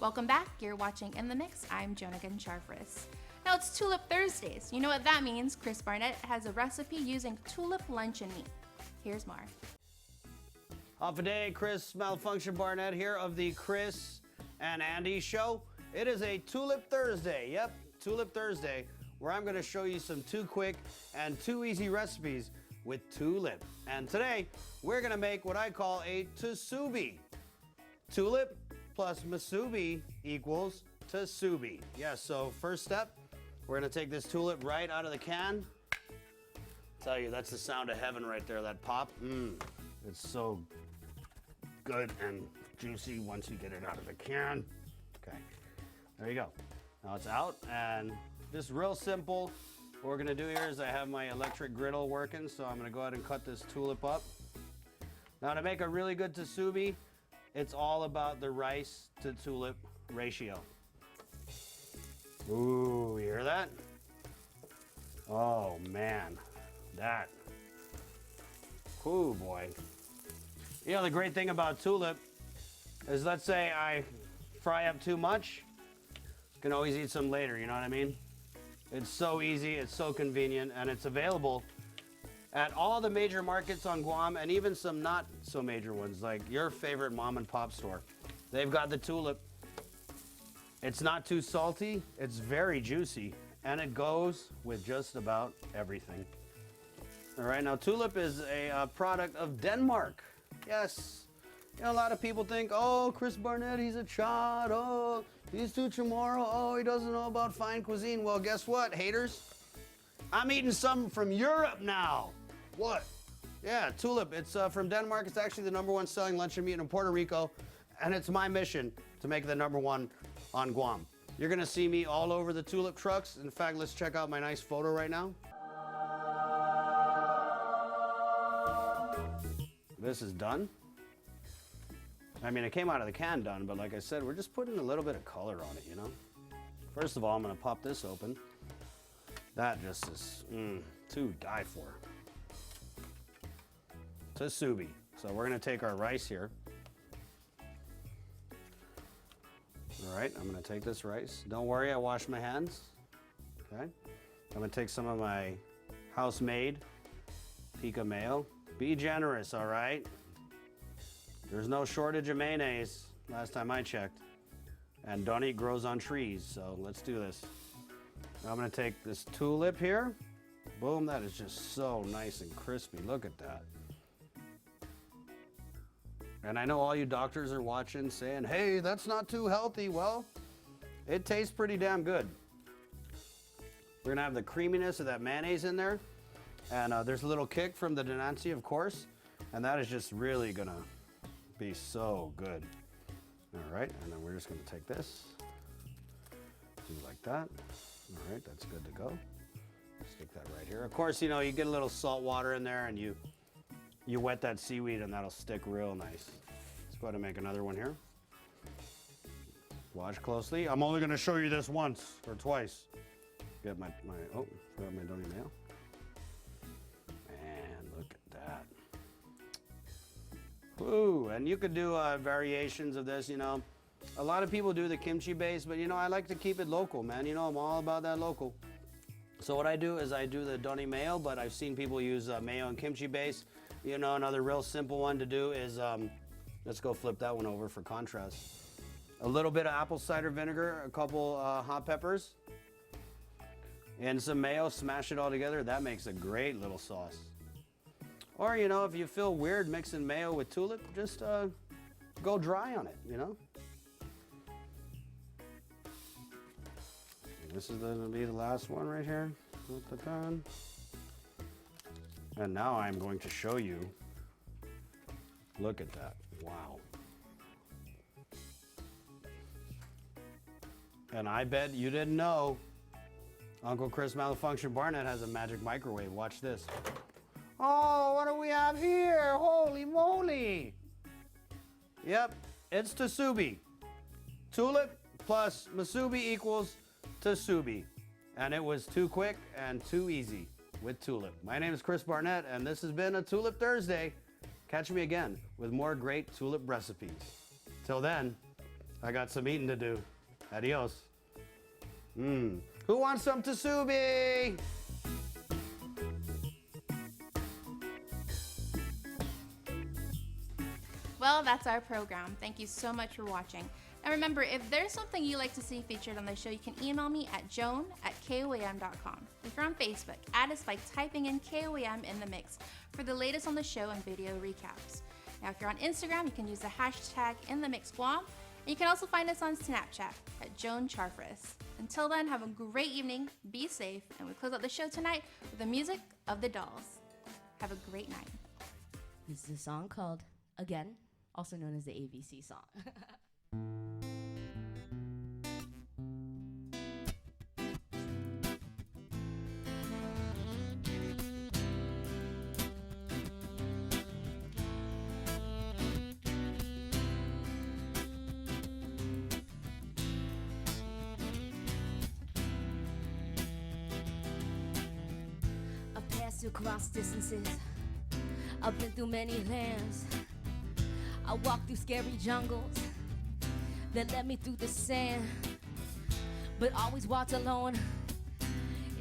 Welcome back. You're watching In the Mix. I'm Jonah Charfris. Now it's Tulip Thursdays. You know what that means. Chris Barnett has a recipe using tulip luncheon meat. Here's more. Off a day, Chris Malafunkshun Barnett here of the Chris and Andy Show. It is a Tulip Thursday. Yep, Tulip Thursday, where I'm going to show you some 2 quick and 2 easy recipes with tulip. And today, we're going to make what I call a musubi. Tulip plus musubi equals musubi. Yes, so first step, we're going to take this tulip right out of the can. Tell you, that's the sound of heaven right there, that pop. It's so good and juicy once you get it out of the can. Okay, there you go. Now it's out, and just real simple. What we're gonna do here is I have my electric griddle working, so I'm gonna go ahead and cut this tulip up. Now to make a really good musubi, it's all about the rice to tulip ratio. Ooh, you hear that? Oh man, that. Ooh boy. You know, the great thing about tulip is, let's say I fry up too much, you can always eat some later, you know what I mean? It's so easy, it's so convenient, and it's available at all the major markets on Guam, and even some not so major ones, like your favorite mom and pop store. They've got the tulip. It's not too salty, it's very juicy, and it goes with just about everything. All right, now tulip is a product of Denmark. Yes, you know, a lot of people think, oh, Chris Barnett, he's a chod, oh, he's too tomorrow, oh, he doesn't know about fine cuisine. Well, guess what, haters? I'm eating something from Europe now. What? Yeah, tulip, it's from Denmark. It's actually the #1 selling luncheon meat in Puerto Rico, and it's my mission to make it the #1 on Guam. You're gonna see me all over the tulip trucks. In fact, let's check out my nice photo right now. This is done. I mean, it came out of the can done, but like I said, we're just putting a little bit of color on it, you know? First of all, I'm gonna pop this open. That just is to die for. Musubi. So we're gonna take our rice here. All right, I'm gonna take this rice. Don't worry, I washed my hands. Okay. I'm gonna take some of my house-made pica mayo. Be generous, all right? There's no shortage of mayonnaise, last time I checked. And don't eat grows on trees, so let's do this. Now I'm gonna take this tulip here. Boom, that is just so nice and crispy. Look at that. And I know all you doctors are watching saying, hey, that's not too healthy. Well, it tastes pretty damn good. We're gonna have the creaminess of that mayonnaise in there. And there's a little kick from the Denancy, of course. And that is just really gonna be so good. All right, and then we're just gonna take this, do like that. All right, that's good to go. Stick that right here. Of course, you know, you get a little salt water in there and you wet that seaweed and that'll stick real nice. Let's go ahead and make another one here. Watch closely. I'm only gonna show you this once or twice. Get my oh, forgot my donny mayo. Man, look at that. Ooh, and you could do variations of this, you know. A lot of people do the kimchi base, but you know, I like to keep it local, man. You know, I'm all about that local. So what I do is I do the donny mayo, but I've seen people use mayo and kimchi base. You know, another real simple one to do is, let's go flip that one over for contrast. A little bit of apple cider vinegar, a couple hot peppers, and some mayo, smash it all together. That makes a great little sauce. Or, you know, if you feel weird mixing mayo with tulip, just go dry on it, you know? And this is gonna be the last one right here. And now I'm going to show you. Look at that, wow. And I bet you didn't know Uncle Chris Malafunkshun Barnett has a magic microwave. Watch this. Oh, what do we have here? Holy moly. Yep, it's musubi. Tulip plus musubi equals musubi. And it was too quick and too easy with tulip. My name is Chris Barnett, and this has been a Tulip Thursday. Catch me again with more great tulip recipes. Till then, I got some eating to do. Adios. Who wants some musubi? Well, that's our program. Thank you so much for watching. And remember, if there's something you'd like to see featured on the show, you can email me at joan@koam.com. If you're on Facebook, add us by typing in KOAM in the mix for the latest on the show and video recaps. Now, if you're on Instagram, you can use the hashtag #InTheMixGuam. And you can also find us on Snapchat at Joan Charfris. Until then, have a great evening, be safe, and we close out the show tonight with the music of the Dolls. Have a great night. This is a song called Again, also known as the ABC song. I've passed across distances, I've been through many lands. I walked through scary jungles that led me through the sand, but always walked alone.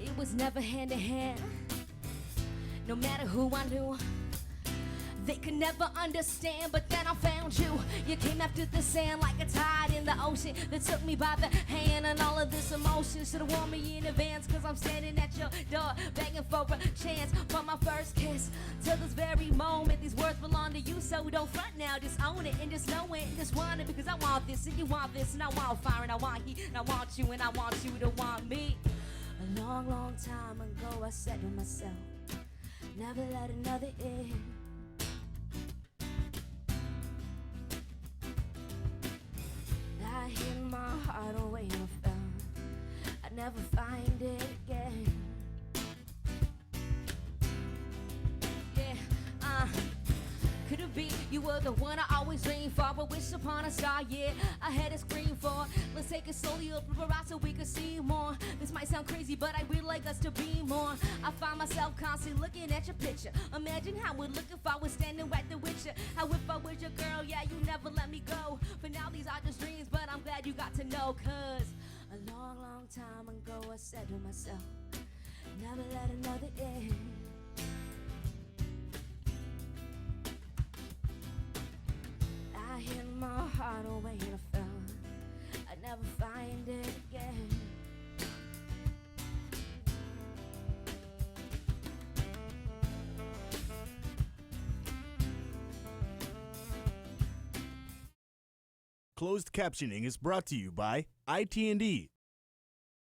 It was never hand in hand. No matter who I knew, they could never understand. But then I found you. You came after the sand like a tide in the ocean that took me by the hand. And all of this emotion should have warned me in advance, 'cause I'm standing at your door begging for a chance. From my first kiss to this very moment, these words belong to you, so don't front now. Just own it and just know it and just want it, because I want this and you want this, and I want fire and I want heat and I want you and I want you to want me. A long, long time ago I said to myself, never let another in. I hid my heart away and I found I'd never find it again. Yeah, could it be you were the one I always dreamed for, but wish upon a star, yeah, I had a scream for. Let's take it slowly up so we can see more. This might sound crazy, but I would like us to be more. I find myself constantly looking at your picture. Imagine how it would look if I was standing right there with you. How if I was your girl, yeah, you never let me go. But now these are just dreams, but I'm glad you got to know, 'cause a long, long time ago I said to myself, never let another in. I hid my heart away and I found I'd never find it again. Closed captioning is brought to you by IT&E,